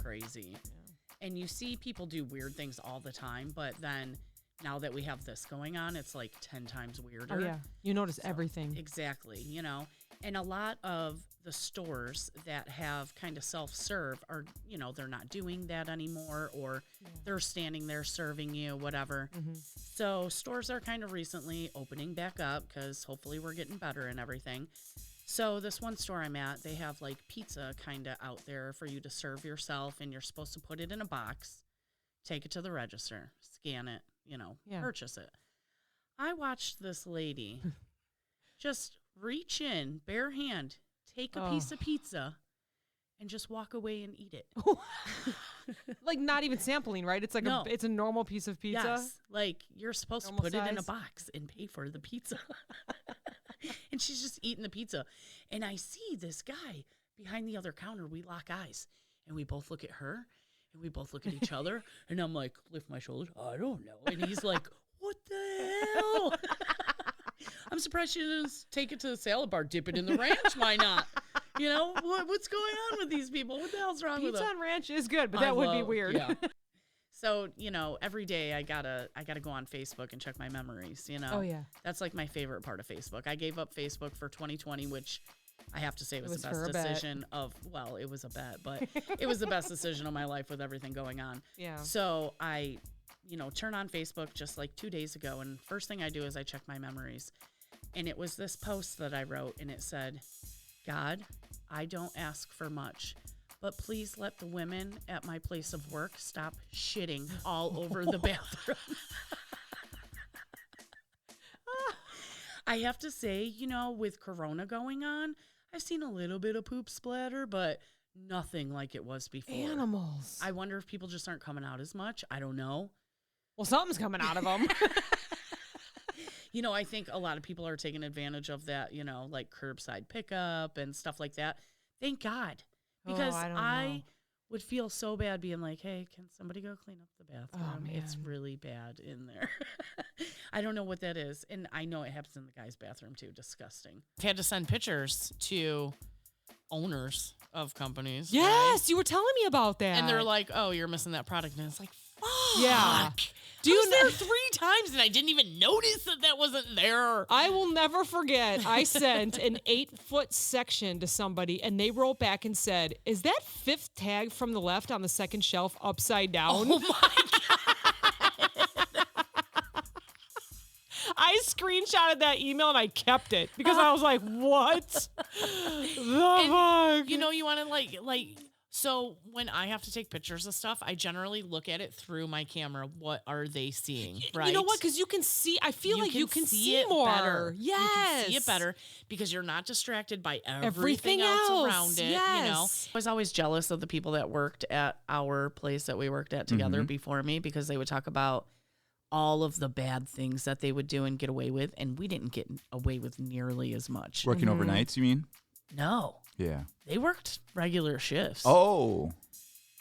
crazy. Yeah. And you see people do weird things all the time, but then now that we have this going on, it's like 10 times weirder. Oh, yeah. You notice everything. Exactly, you know. And a lot of the stores that have kind of self-serve are, you know, they're not doing that anymore, or they're standing there serving you, whatever. Mm-hmm. So stores are kind of recently opening back up because hopefully we're getting better and everything. So this one store I'm at, they have like pizza kind of out there for you to serve yourself, and you're supposed to put it in a box, take it to the register, scan it, you know, purchase it. I watched this lady just reach in, bare hand, take a piece of pizza, and just walk away and eat it. Like not even sampling, right? It's like it's a normal piece of pizza. Yes, like you're supposed to put it in a box and pay for the pizza. And she's just eating the pizza. And I see this guy behind the other counter. We lock eyes, and we both look at her, and we both look at each other. And I'm like, lift my shoulders. I don't know. And he's like, what the hell? I'm surprised she didn't take it to the salad bar, dip it in the ranch. Why not? You know, what's going on with these people? What the hell's wrong with them? Pizza and ranch is good, but that would be weird. Yeah. So, you know, every day I gotta go on Facebook and check my memories, you know. Oh, yeah. That's like my favorite part of Facebook. I gave up Facebook for 2020, which I have to say was the best decision it was a bet, but it was the best decision of my life with everything going on. Yeah. So I, you know, turn on Facebook just like 2 days ago, and first thing I do is I check my memories. And it was this post that I wrote, and it said, God, I don't ask for much, but please let the women at my place of work stop shitting all over the bathroom. I have to say, you know, with Corona going on, I've seen a little bit of poop splatter, but nothing like it was before. Animals. I wonder if people just aren't coming out as much. I don't know. Well, something's coming out of them. You know, I think a lot of people are taking advantage of that, you know, like curbside pickup and stuff like that. Thank God. Because I would feel so bad being like, hey, can somebody go clean up the bathroom? Oh, it's really bad in there. I don't know what that is. And I know it happens in the guy's bathroom, too. Disgusting. I've had to send pictures to owners of companies. Yes, right? You were telling me about that. And they're like, oh, you're missing that product. And it's like, fuck. Yeah. I was there 3 times and I didn't even notice that wasn't there. I will never forget. I sent an 8-foot section to somebody and they wrote back and said, is that 5th tag from the left on the second shelf upside down? Oh my God. I screenshotted that email and I kept it because I was like, what the fuck? You know, you want to like, so when I have to take pictures of stuff, I generally look at it through my camera. What are they seeing, right? You know what? Because you can see, I feel like you can see it more. Better. Yes. You can see it better because you're not distracted by everything else around it. Yes. You know, I was always jealous of the people that worked at our place that we worked at together before me because they would talk about all of the bad things that they would do and get away with. And we didn't get away with nearly as much. Working overnights, you mean? No. Yeah. They worked regular shifts. Oh.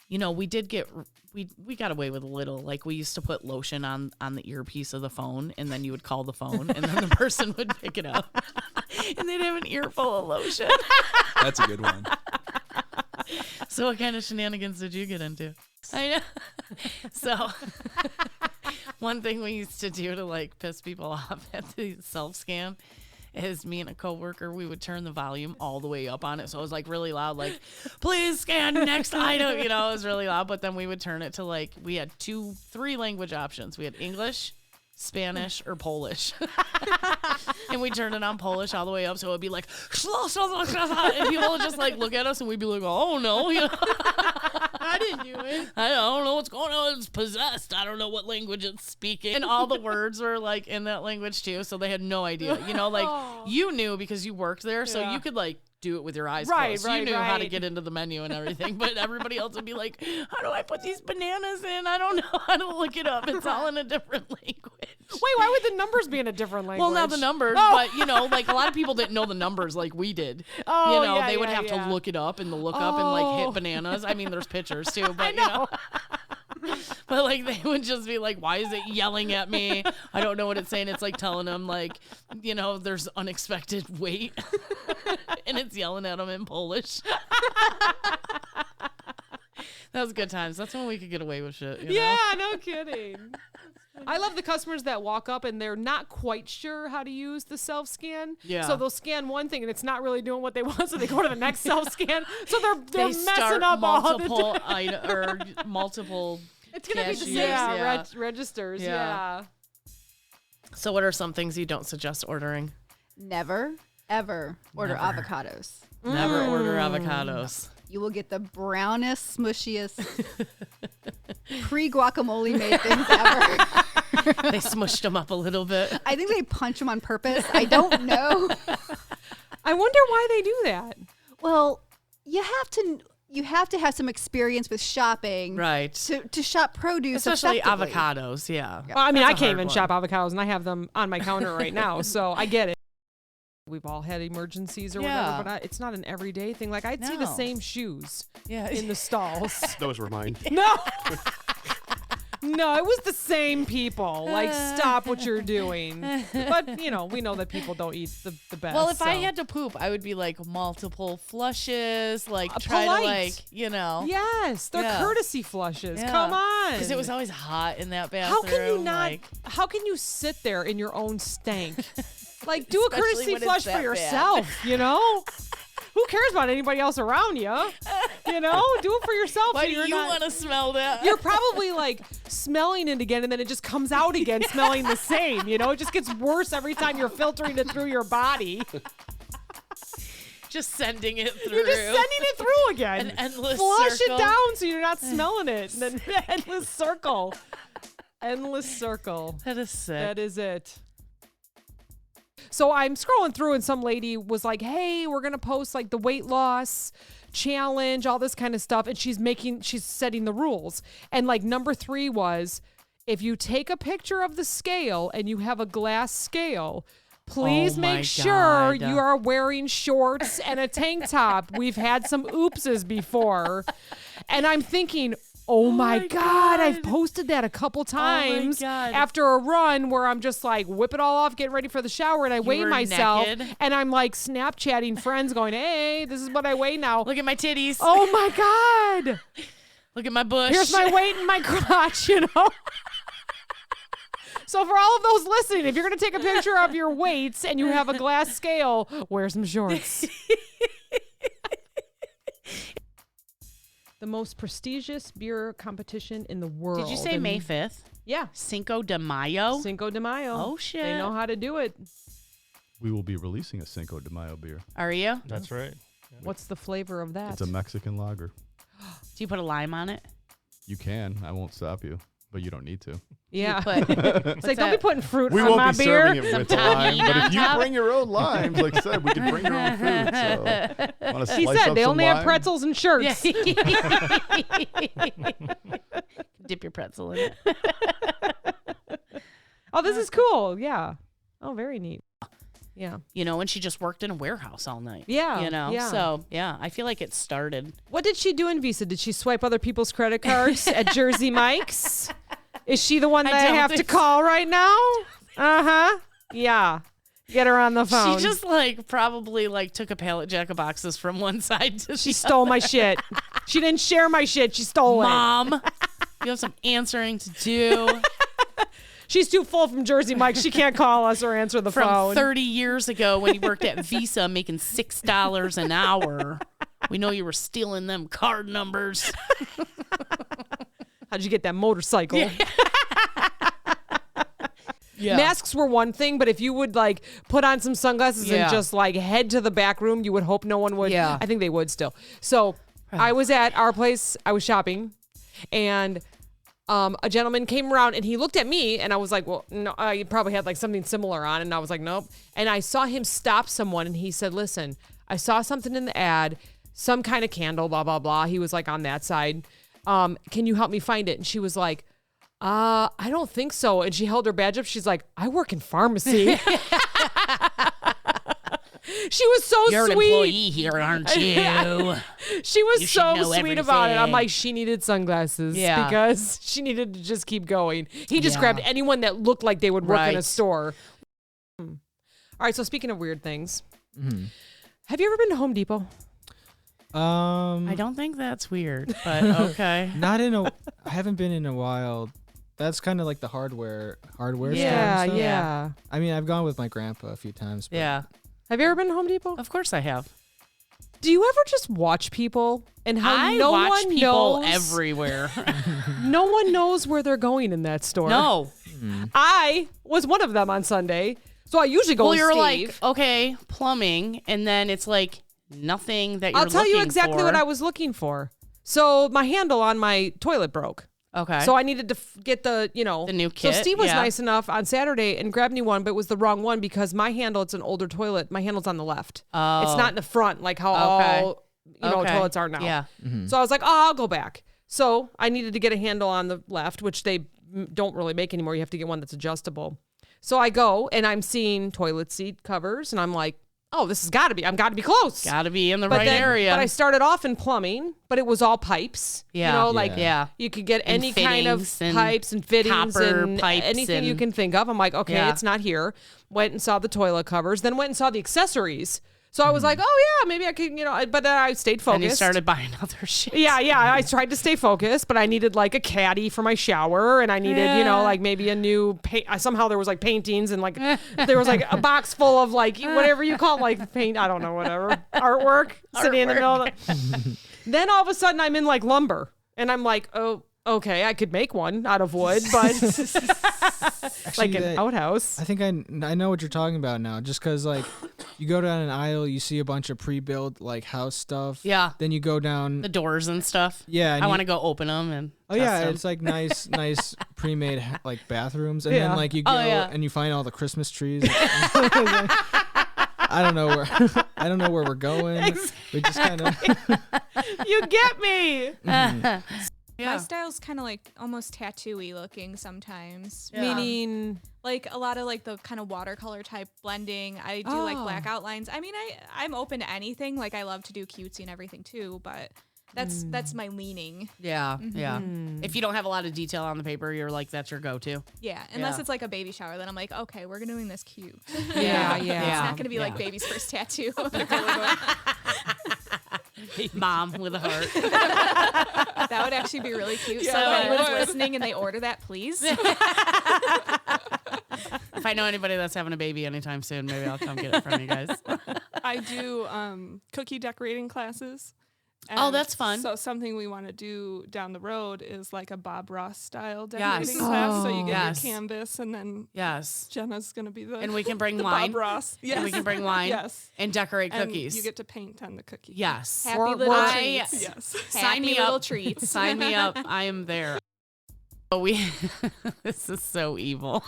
You know, we got away with a little. Like, we used to put lotion on the earpiece of the phone, and then you would call the phone, and then the person would pick it up. And they'd have an ear full of lotion. That's a good one. So what kind of shenanigans did you get into? I know. So one thing we used to do to, like, piss people off at the self-scan is me and a coworker, we would turn the volume all the way up on it. So it was like really loud, like, please scan next item. You know, it was really loud. But then we would turn it to like, we had 3 language options. We had English, Spanish, or Polish. And we turned it on Polish all the way up. So it would be like, and people would just like look at us and we'd be like, oh no, you know. I didn't do it. I don't know what's going on. It's possessed. I don't know what language it's speaking. And all the words were like in that language too. So they had no idea. You know, like you knew because you worked there. So you could like do it with your eyes closed. You knew how to get into the menu and everything. But everybody else would be like, how do I put these bananas in? I don't know how to look it up. It's all in a different language. Wait, why would the numbers be in a different language? Well, not the numbers, but, you know, like a lot of people didn't know the numbers like we did. Oh, you know, yeah, they would have to look it up in the lookup and like hit bananas. I mean, there's pictures too, but you know. But like they would just be like, why is it yelling at me? I don't know what it's saying. It's like telling them like, you know, there's unexpected weight. And it's yelling at them in Polish. That was good times. That's when we could get away with shit. You Yeah, know? no kidding. I love the customers that walk up and they're not quite sure how to use the self-scan. Yeah. So they'll scan one thing and it's not really doing what they want, so they go to the next self-scan. So they're They messing start up all the multiple or multiple. It's gonna be the same. cashiers, Registers. Yeah. Yeah. So, what are some things you don't suggest ordering? Never, ever order avocados. Never order avocados. You will get the brownest, smushiest, pre-guacamole made things ever. They smushed them up a little bit. I think they punch them on purpose. I don't know. I wonder why they do that. Well, you have to have some experience with shopping, Right. To shop produce, Especially effectively. avocados, yeah. Well, I mean, That's I a can't hard even one. shop avocados, and I have them on my counter right now, so I get it. We've all had emergencies or Yeah. whatever, but it's not an everyday thing. Like, I'd see the No. same shoes Yeah. in the stalls. Those were mine. No. No, it was the same people. Like, stop what you're doing. But, you know, we know that people don't eat the best. Well, if I so. had to poop, I would be like multiple flushes, like polite. try to like, you know. Yes, they're Yeah. courtesy flushes. Yeah. Come on. Because it was always hot in that How bathroom. can you not? Like, How can you sit there in your own stank? Like, do a Especially courtesy when it's flush that for bad. yourself, you know? Who cares about anybody else around you? You know, do it for yourself. why so do you're you not- want to smell that? You're probably like smelling it again, and then it just comes out again, smelling the same. You know, it just gets worse every time you're filtering it through your body. just sending it through. You're just sending it through again. An endless Flush circle. it down so you're not smelling it. And then endless circle. Endless circle. That is sick. That is it. So I'm scrolling through and some lady was like, hey, we're going to post like the weight loss challenge, all this kind of stuff. And she's setting the rules. And like number 3 was, if you take a picture of the scale and you have a glass scale, please Oh my make sure God. you are wearing shorts and a tank top. We've had some oopses before. And I'm thinking, oh my God, I've posted that a couple times God. after a run where I'm just like whip it all off, getting ready for the shower, and I weigh were myself, naked? and I'm like Snapchatting friends going, hey, this is what I weigh now. Look at my titties. Oh my God. Look at my bush. Here's my weight in my crotch, you know? So for all of those listening, if you're going to take a picture of your weights and you have a glass scale, wear some shorts. The most prestigious beer competition in the world. Did you say And- May 5th? Yeah. Cinco de Mayo? Cinco de Mayo. Oh, shit. They know how to do it. We will be releasing a Cinco de Mayo beer. Are you? That's right. What's the flavor of that? It's a Mexican lager. Do you put a lime on it? You can. I won't stop you, but you don't need to. Yeah. Put, It's like, don't be putting fruit We on won't my be beer. serving it with lime, but if you bring your own limes, like I said, we can bring your own food. So, wanna He slice said up they some only have lime? pretzels and shirts. Dip your pretzel in it. Oh, this is cool. Yeah. Oh, very neat. Yeah. You know, and she just worked in a warehouse all night. Yeah, You know, yeah. so yeah, I feel like it started. What did she do in Visa? Did she swipe other people's credit cards at Jersey Mike's? Is she the one I that I don't have to think call right now? Uh-huh. Yeah. Get her on the phone. She just like probably like took a pallet jack of boxes from one side to She the stole my shit. She didn't share my shit. She stole it. Mom, you have some answering to do. She's too full from Jersey Mike's. She can't call us or answer the From phone. 30 years ago when you worked at Visa making $6 an hour. We know you were stealing them card numbers. How'd you get that motorcycle? Yeah. Masks were one thing, but if you would like put on some sunglasses Yeah. and just like head to the back room, you would hope no one would. Yeah. I think they would still. So I was at our place, I was shopping, and a gentleman came around and he looked at me and I was like, well, no, you probably had like something similar on. And I was like, nope. And I saw him stop someone and he said, listen, I saw something in the ad, some kind of candle, blah, blah, blah. He was like on that side. Can you help me find it? And she was like, I don't think so. And she held her badge up. She's like, I work in pharmacy. She was so You're sweet. an employee here, aren't you? She was You should so know sweet about it. I'm everything. like, she needed sunglasses Yeah. because she needed to just keep going. He just Yeah. grabbed anyone that looked like they would work in a Right. store. All right, so speaking of weird things, have you ever been to Home Depot? I don't think that's weird, but okay. I haven't been in a while. That's kind of like the hardware store and Yeah, stuff. yeah. I mean, I've gone with my grandpa a few times. But Yeah. Have you ever been to Home Depot? Of course I have. Do you ever just watch people and how I no watch one people knows everywhere. no one knows where they're going in that store? No. I was one of them on Sunday. So I usually go Well, with you're Steve. like, okay, plumbing, and then it's like nothing that you're I'll tell you looking exactly for. what I was looking for. So my handle on my toilet broke. Okay. So I needed to get the new kit. So Steve was yeah. nice enough on Saturday and grabbed me one, but it was the wrong one because my handle, it's an older toilet. My handle's on the left. Oh. It's not in the front like how Okay. all Okay. toilets are now. Yeah. So I was like, I'll go back. So I needed to get a handle on the left, which they don't really make anymore. You have to get one that's adjustable. So I go and I'm seeing toilet seat covers and I'm like, oh, this has got to be, I'm got to be close. Got to be in the right area. But I started off in plumbing, but it was all pipes. Yeah. You you could get And any kind of fittings and pipes and fittings copper and pipes anything you and- can think of. I'm like, okay, Yeah. it's not here. Went and saw the toilet covers, then went and saw the accessories. So I was like, oh yeah, maybe I could, but then I stayed focused. And you started buying other shit. Yeah, I tried to stay focused, but I needed like a caddy for my shower, and I needed, like maybe a new paint. Somehow there was like paintings, and like there was like a box full of like whatever you call like paint. I don't know, whatever artwork sitting in the middle. Then all of a sudden I'm in like lumber, and I'm like, oh, okay, I could make one out of wood, but like an outhouse. I think I know what you're talking about now. Just because like you go down an aisle, you see a bunch of pre-built like house stuff. Yeah. Then you go down The doors and stuff. Yeah, and I you- want to go open them and Oh test yeah, them. it's like nice pre-made like bathrooms, and Yeah. then like you go yeah. and you find all the Christmas trees. I don't know where we're going. We just kind of You get me. Yeah. My style's kind of like almost tattoo-y looking sometimes. Yeah. Meaning, Like a lot of like the kind of watercolor type blending. I do like black outlines. I mean, I'm open to anything. Like I love to do cutesy and everything too, but that's my leaning. Yeah. Yeah. If you don't have a lot of detail on the paper, you're like, that's your go-to. Yeah, unless Yeah. it's like a baby shower, then I'm like, okay, we're doing this cute. yeah. It's not gonna be like baby's first tattoo. Mom with a heart. That would actually be really cute. Yeah, So that if anyone's would. listening and they order that, please. If I know anybody that's having a baby anytime soon, maybe I'll come get it from you guys. I do cookie decorating classes. Oh, that's fun. So something we want to do down the road is like a Bob Ross style Yes. decorating class. So you get Yes. your canvas, and then Yes. Jenna's gonna be the And we can bring the wine. Bob Ross. Yes. And we can bring wine Yes. and decorate And cookies. you get to paint on the cookie. Yes. Happy We're- little I- treats. Yes. Sign Happy me little up. treats. Sign me up. I am there. Oh, this is so evil.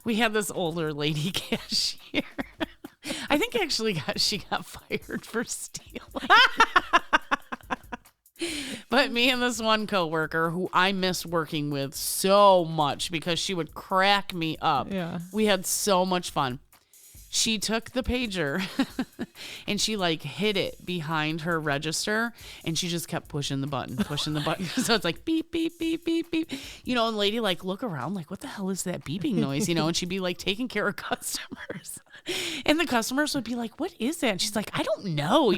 We had this older lady cashier. I think actually she got fired for stealing. But me and this one coworker who I miss working with so much because she would crack me up. Yeah. We had so much fun. She took the pager and she like hid it behind her register and she just kept pushing the button. So it's like beep, beep, beep, beep, beep. And lady like look around like, what the hell is that beeping noise? And she'd be like taking care of customers. And the customers would be like, what is that? And she's like, I don't know,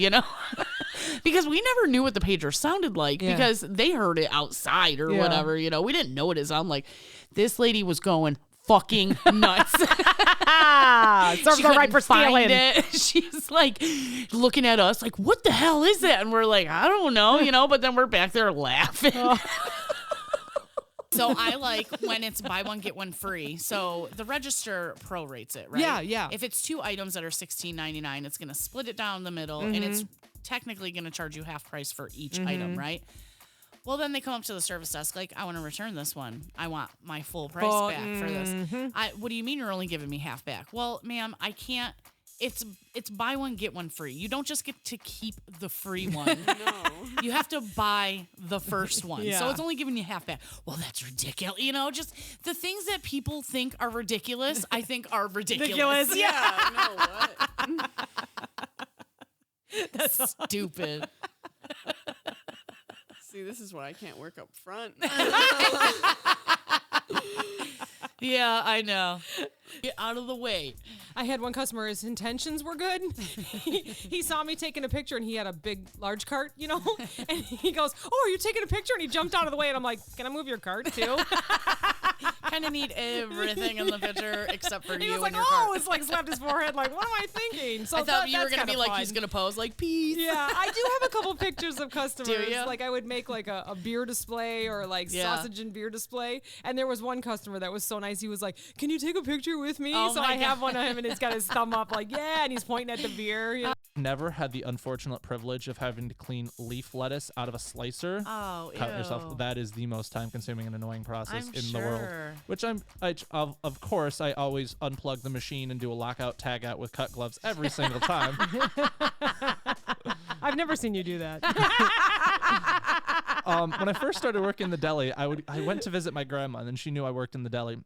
because we never knew what the pager sounded like because they heard it outside or whatever, we didn't know what it sounded like. This lady was going fucking nuts. Serves She her right couldn't for stealing. find it. She's like looking at us like, what the hell is that? And we're like, I don't know, but then we're back there laughing. So I like when it's buy one, get one free. So the register prorates it, right? Yeah. If it's 2 items that are $16.99, it's going to split it down the middle and it's technically going to charge you half price for each item, right? Well, then they come up to the service desk like, I want to return this one. I want my full price back for this. What do you mean you're only giving me half back? Well, ma'am, I can't. It's buy one, get one free. You don't just get to keep the free one. No. You have to buy the first one. So Yeah. it's only giving you half back. Well, that's ridiculous. Just the things that people think are ridiculous, I think are ridiculous. Yeah. No, what? That's stupid. See, this is why I can't work up front. Yeah, I know. Get out of the way. I had one customer, his intentions were good. He saw me taking a picture and he had a big, large cart, you know, and he goes, "Oh, are you taking a picture?" And he jumped out of the way and I'm like, "Can I move your cart too?" Kind of need everything in the picture except for He you was like, and your "Oh," car. it's like slapped his forehead like, "What am I thinking?" So I thought you were going to be like, he's going to pose like, peace. Yeah, I do have a couple pictures of customers. Do you? Like I would make like a beer display or like Yeah. sausage and beer display. And there was one customer that was so nice. He was like, "Can you take a picture with me?" Oh so my I have God. one of him and he's got his thumb up like, "Yeah," and he's pointing at the beer. You know? Never had the unfortunate privilege of having to clean leaf lettuce out of a slicer. Oh, Cut ew. yourself. That is the most time-consuming and annoying process I'm in the world. sure. Which of course, I always unplug the machine and do a lockout tag out with cut gloves every single time. I've never seen you do that. When I first started working in the deli, I went to visit my grandma, and then she knew I worked in the deli.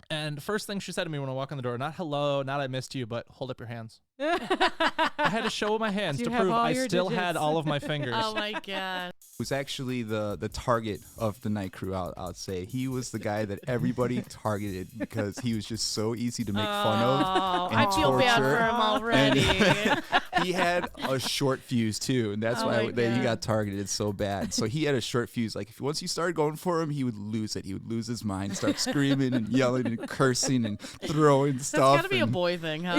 And the first thing she said to me when I walked in the door, not hello, not I missed you, but hold up your hands. I had to show my hands Do to you have prove all I your still digits? had all of my fingers. Oh my God. Was actually the target of the night crew. I'll say he was the guy that everybody targeted because he was just so easy to make fun of. Oh, and I feel bad torture. for him already. He had a short fuse too, and that's Oh why my he God. got targeted so bad. So he had a short fuse. Like once you started going for him, he would lose it. He would lose his mind, start screaming and yelling and cursing and throwing That's stuff. got to be a and- boy thing, huh?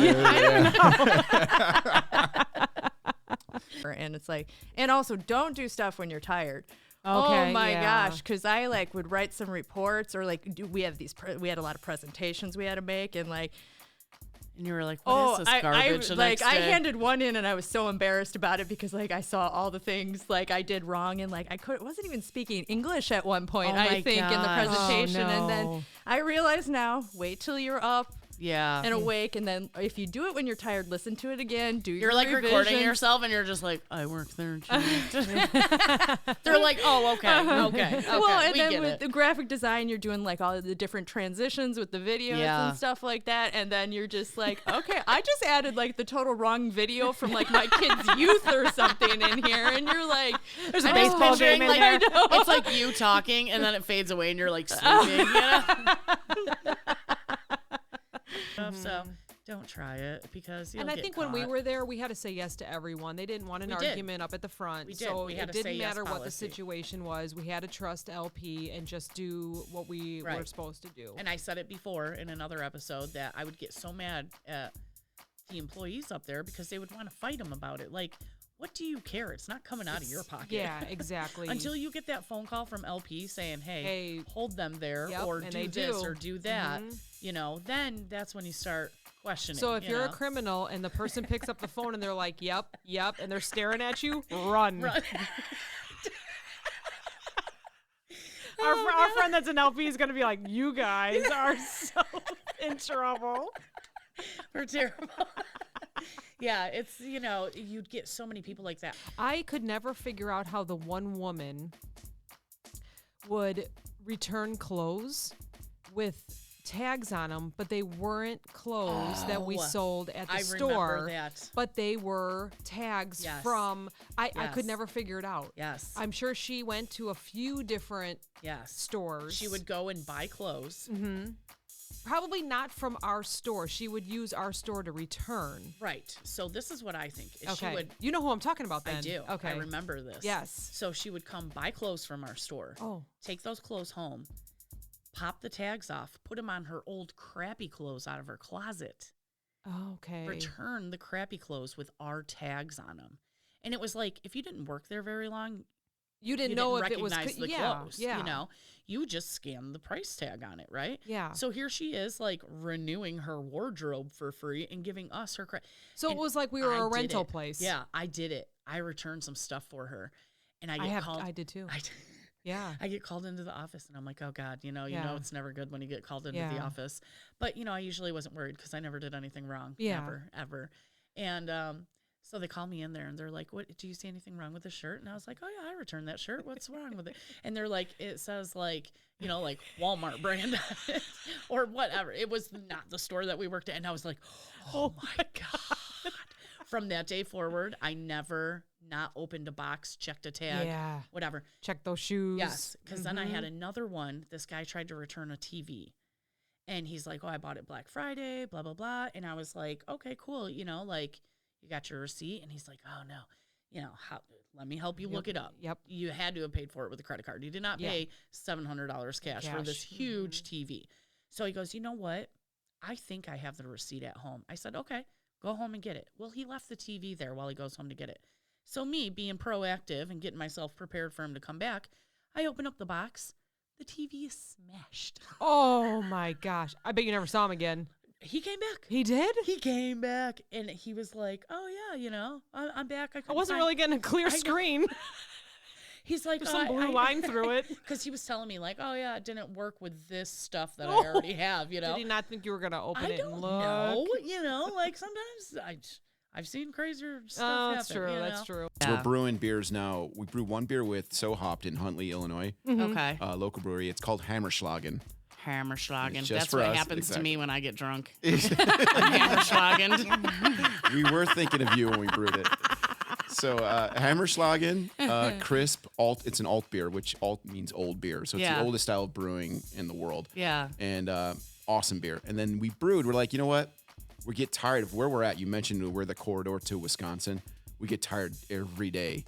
And it's like, and also don't do stuff when you're tired. Oh Okay, my yeah. gosh, because I like would write some reports or like we had a lot of presentations we had to make and like. And you were like, what is this garbage? the like next I day? handed one in and I was so embarrassed about it because like I saw all the things like I did wrong and like wasn't even speaking English at one point, Oh my I think, in the gosh. presentation. Oh, And no. then I realize now, wait till you're up Yeah. and awake, and then if you do it when you're tired, listen to it again. Do You're your like recording revisions. yourself and you're just like, I work there too. They're like, oh, okay. Well, and we then get with it. the graphic design, you're doing like all the different transitions with the videos Yeah. and stuff like that. And then you're just like, okay, I just added like the total wrong video from like my kid's youth or something in here. And you're like, There's a I'm just baseball picturing, game in like, there. it's like you talking and then it fades away and you're like sleeping. You know? So don't try it because you'll And I get think when we caught. were there, we had to say yes to everyone. They didn't want an We did. argument up at the front. We did. So We had it a say didn't yes matter what the policy. situation was. We had to trust LP and just do what we were Right. supposed to do. And I said it before in another episode that I would get so mad at the employees up there because they would want to fight them about it. Like, what do you care? It's not coming out of your pocket. Yeah, exactly. Until you get that phone call from LP saying, hey, Hey. hold them there Yep, or and do they this do. or do that, Mhm. you know, then that's when you start questioning. So if you you're a know? criminal and the person picks up the phone and they're like, yep, and they're staring at you, run. Run. Our friend that's an LP is going to be like, you guys are so in trouble. We're terrible. Yeah, it's, you know, you'd get so many people like that. I could never figure out how the one woman would return clothes with tags on them, but they weren't clothes that we Oh, sold at the I store. remember that. But they were tags Yes. from, I could Yes. never figure it out. Yes. I'm sure she went to a few different Yes. stores. She would go and buy clothes. Mm-hmm. Probably not from our store. She would use our store to return. Right. So this is what I think. Is Okay. She would, You know who I'm talking about then. I do. Okay. I remember this. Yes. So she would come buy clothes from our store. Oh. Take those clothes home, pop the tags off, put them on her old crappy clothes out of her closet. Okay. Return the crappy clothes with our tags on them. And it was like, if you didn't work there very long, You didn't know if it recognize was the yeah, clothes. yeah. You know, you just scanned the price tag on it, right? Yeah. So here she is, like renewing her wardrobe for free and giving us her credit. So it was like we were a rental place. Yeah, I did it. I returned some stuff for her, and I get called. I did too. I Yeah. I get called into the office, and I'm like, oh God, you know Yeah. it's never good when you get called into the Yeah. office. But I usually wasn't worried because I never did anything wrong. Yeah. Never, ever. And so they call me in there and they're like, "What? Do you see anything wrong with the shirt?" And I was like, "Oh yeah, I returned that shirt. What's wrong with it?" And they're like, "It says like like Walmart brand on it or whatever." It was not the store that we worked at, and I was like, "Oh my God!" From that day forward, I never not opened a box, checked a tag, Yeah. whatever. Check those shoes. Yes, because then I had another one. This guy tried to return a TV. And he's like, oh, I bought it Black Friday, blah, blah, blah. And I was like, okay, cool. You know, like, you got your receipt. And he's like, oh, no. You know, let me help you look it up. Yep. You had to have paid for it with a credit card. You did not pay $700 cash for this huge TV. So he goes, you know what? I think I have the receipt at home. I said, okay, go home and get it. Well, he left the TV there while he goes home to get it. So me being proactive and getting myself prepared for him to come back, I open up the box. The TV is smashed. Oh my gosh. I bet you never saw him again. He came back. He did? He came back and he was like, oh yeah, you know, I'm back. I wasn't really getting a clear screen. He's like, some blue line through it. Because he was telling me like, oh yeah, it didn't work with this stuff that I already have, you know. Did he not think you were going to open it and look? No, you know, like sometimes I've seen crazier stuff happen. True. You know? That's true. So we're brewing beers now. We brew one beer with So Hopped in Huntley, Illinois. Okay. Local brewery. It's called Hammerschlagened. Hammerschlagened. Just That's for what us, happens to exactly. me when I get drunk. Hammerschlagened. We were thinking of you when we brewed it. So Hammerschlagened, crisp, alt. It's an alt beer, which alt means old beer. So it's the oldest style of brewing in the world. Yeah. And awesome beer. And then we brewed. We're like, you know what? We get tired of where we're at. You mentioned we're the corridor to Wisconsin. We get tired every day.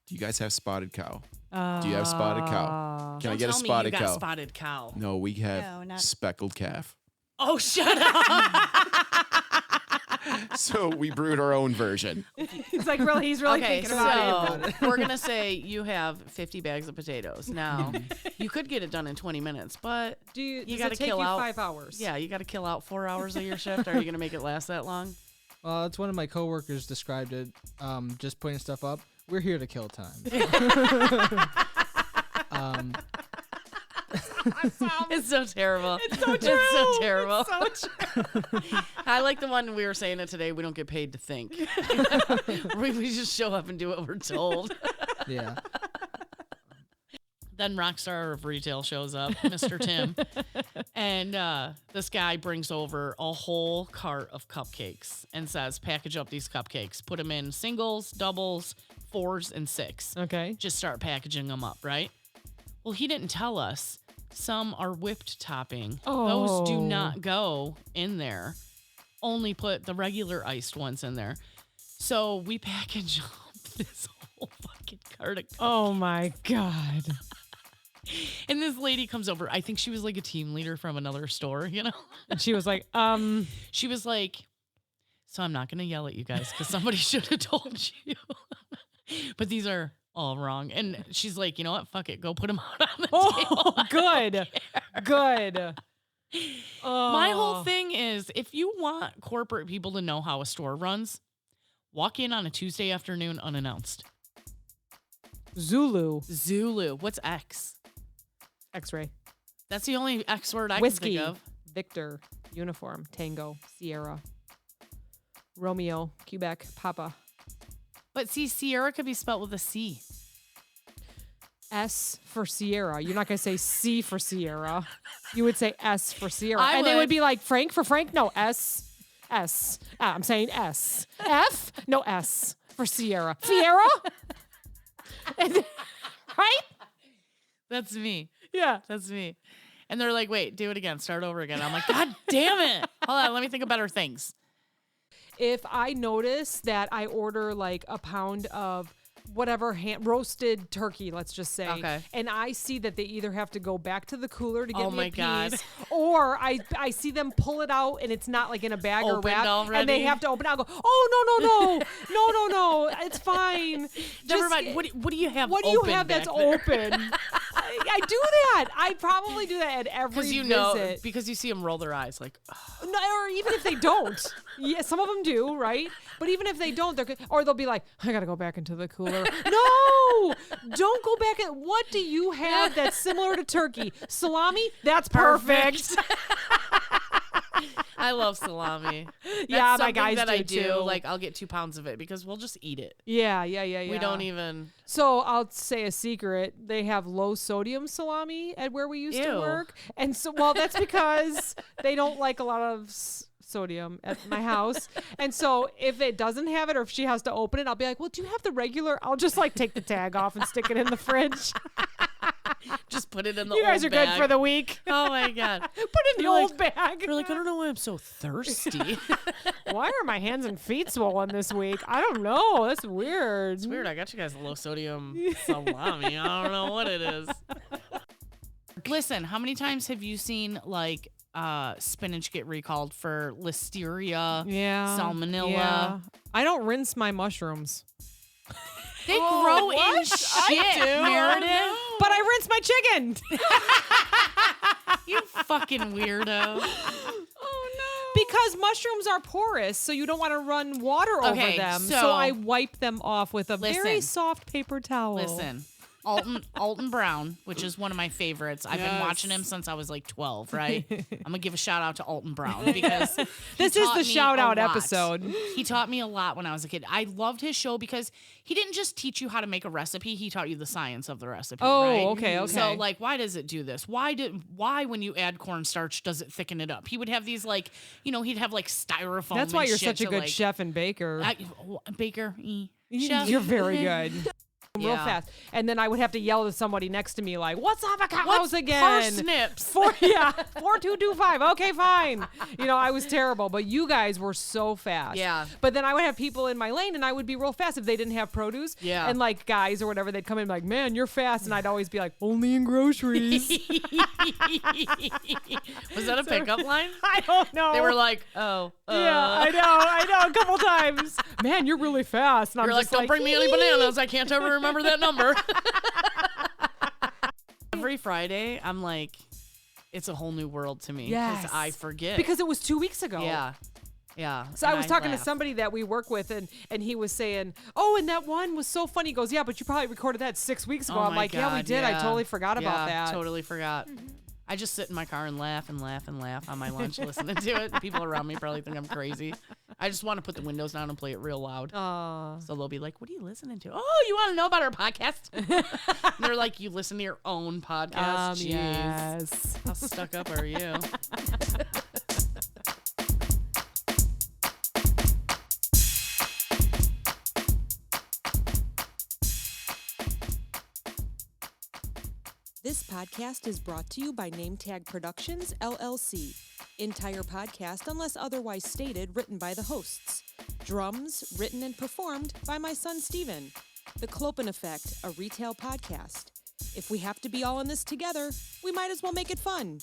Do you guys have spotted cow? Do you have spotted cow? Can I get a spotted you cow? got spotted cow. No, we have speckled calf. Oh, shut up. So we brewed our own version. He's like, really, he's really thinking about it. We're going to say you have 50 bags of potatoes. Now, you could get it done in 20 minutes, but you got to kill out 5 hours. Yeah, you got to kill out 4 hours of your shift. Are you going to make it last that long? That's one of my coworkers described it. Just putting stuff up. We're here to kill time. It's so terrible. It's so true. It's so terrible. It's so true. I like the one we were saying it today. We don't get paid to think. we just show up and do what we're told. Yeah. Then Rockstar of Retail shows up, Mr. Tim, and this guy brings over a whole cart of cupcakes and says, package up these cupcakes. Put them in singles, doubles, 4s, and 6. Okay. Just start packaging them up, right? Well, he didn't tell us. Some are whipped topping. Those do not go in there. Only put the regular iced ones in there. So we package up this whole fucking cart of cupcakes. Oh my God. And this lady comes over. I think she was like a team leader from another store, you know? And she was like, She was like, so I'm not going to yell at you guys because somebody should have told you. But these are all wrong. And she's like, you know what? Fuck it. Go put them out on the table. Good. Good. My whole thing is if you want corporate people to know how a store runs, walk in on a Tuesday afternoon unannounced. Zulu. What's X? X-ray. That's the only X word I Whiskey. can think of. Victor. Uniform. Tango. Sierra. Romeo. Quebec. Papa. But see, Sierra could be spelled with a C. S for Sierra. You're not going to say C for Sierra. You would say S for Sierra. And they would. would be like, Frank for Frank? No, S. S. I'm saying S. F? No, S for Sierra. Sierra? Right? That's me. Yeah. That's me. And they're like, wait, do it again. Start over again. I'm like, God damn it. Hold on. Let me think of better things. If I notice that I order like a pound of whatever roasted turkey, let's just say, Okay. and I see that they either have to go back to the cooler to get Oh me my a piece, God. or I see them pull it out and it's not like in a bag or Opened wrap, and already? they have to open it. I'll go, oh no, it's fine. Never Just mind. What do you have What do you open have that's back there? open? I do that. I probably do that at every Because you visit. know, because you see them roll their eyes like, oh. No, or even if they don't. Yeah, some of them do, right? But even if they don't, or they'll be like, I gotta go back into the cooler. No, don't go back. What do you have that's similar to turkey? Salami? That's perfect. I love salami. That's Yeah, my something guys that do I do. too. Like, I'll get 2 pounds of it because we'll just eat it. Yeah. We don't even. So I'll say a secret. They have low sodium salami at where we used to Ew. work. And so, well, that's because they don't like a lot of sodium at my house. And so if it doesn't have it, or if she has to open it, I'll be like, well, do you have the regular? I'll just like take the tag off and stick it in the fridge. Just put it in the You old guys are bag. good for the week. Oh my God. Put it in the old bag. You're like, I don't know why I'm so thirsty. Why are my hands and feet swollen this week? I don't know. That's weird. It's weird. I got you guys a low sodium salami. I don't know what it is. Listen, how many times have you seen like spinach get recalled for listeria, salmonella? Yeah. I don't rinse my mushrooms. They grow in shit, Meredith. But I rinse my chicken. You fucking weirdo. Because mushrooms are porous, so you don't want to run water over them. So I wipe them off with a very soft paper towel. Listen, Alton Brown, which is one of my favorites. I've been watching him since I was like 12, right? I'm going to give a shout out to Alton Brown because this is the shout out episode. He taught me a lot when I was a kid. I loved his show because he didn't just teach you how to make a recipe, he taught you the science of the recipe. Oh, right? okay. So like, why does it do this? Why when you add cornstarch does it thicken it up? He would have these like, he'd have like styrofoam. That's why and you're shit such a to, good like, chef and baker. Baker. Chef. You're very good. Real Yeah. fast. And then I would have to yell to somebody next to me like, what's avocados again? Parsnips. 4225. Okay, fine. I was terrible, but you guys were so fast. Yeah. But then I would have people in my lane and I would be real fast if they didn't have produce. Yeah. And like guys or whatever, they'd come in and be like, man, you're fast. And I'd always be like, only in groceries. Was that a pickup line? I don't know. They were like, oh. Yeah, I know. A couple times. Man, you're really fast. And You're I'm like, just don't bring me any bananas. I can't ever remember that number. Every Friday, I'm like, it's a whole new world to me. Yes. Because I forget. Because it was 2 weeks ago. Yeah. So I was talking to somebody that we work with, and he was saying, "Oh, and that one was so funny." He goes, "Yeah, but you probably recorded that 6 weeks ago." Oh I'm my like, "Yeah, we God, did. I yeah. totally forgot about that." Totally forgot. I just sit in my car and laugh and laugh and laugh on my lunch listening to it. People around me probably think I'm crazy. I just want to put the windows down and play it real loud. So they'll be like, "What are you listening to?" "Oh, you want to know about our podcast?" And they're like, "You listen to your own podcast?" Jeez. Yes. How stuck up are you? This podcast is brought to you by Nametag Productions, LLC. Entire podcast, unless otherwise stated, written by the hosts. Drums, written and performed by my son, Steven. The Clopen Effect, a retail podcast. If we have to be all in this together, we might as well make it fun.